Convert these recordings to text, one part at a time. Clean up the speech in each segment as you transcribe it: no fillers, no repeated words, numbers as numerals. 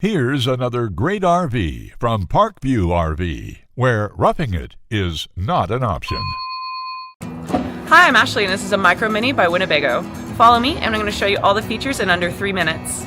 Here's another great RV from Parkview RV, where roughing it is not an option. Hi, I'm Ashley and this is a Micro Mini by Winnebago. Follow me and I'm going to show you all the features in under 3 minutes.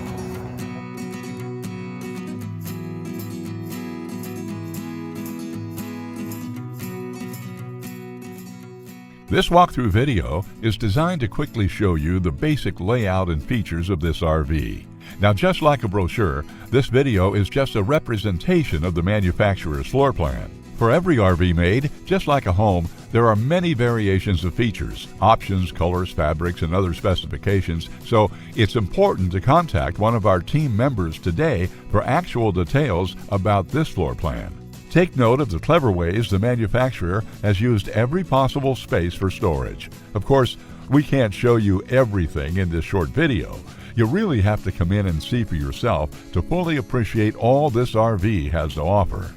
This walkthrough video is designed to quickly show you the basic layout and features of this RV. Now, just like a brochure, this video is just a representation of the manufacturer's floor plan. For every RV made, just like a home, there are many variations of features, options, colors, fabrics, and other specifications, so it's important to contact one of our team members today for actual details about this floor plan. Take note of the clever ways the manufacturer has used every possible space for storage. Of course, we can't show you everything in this short video. You really have to come in and see for yourself to fully appreciate all this RV has to offer.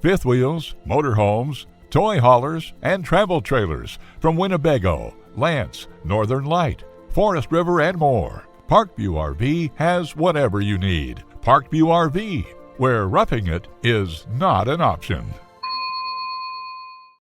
Fifth wheels, motorhomes, toy haulers, and travel trailers from Winnebago, Lance, Northern Light, Forest River, and more. Parkview RV has whatever you need. Parkview RV, where roughing it is not an option.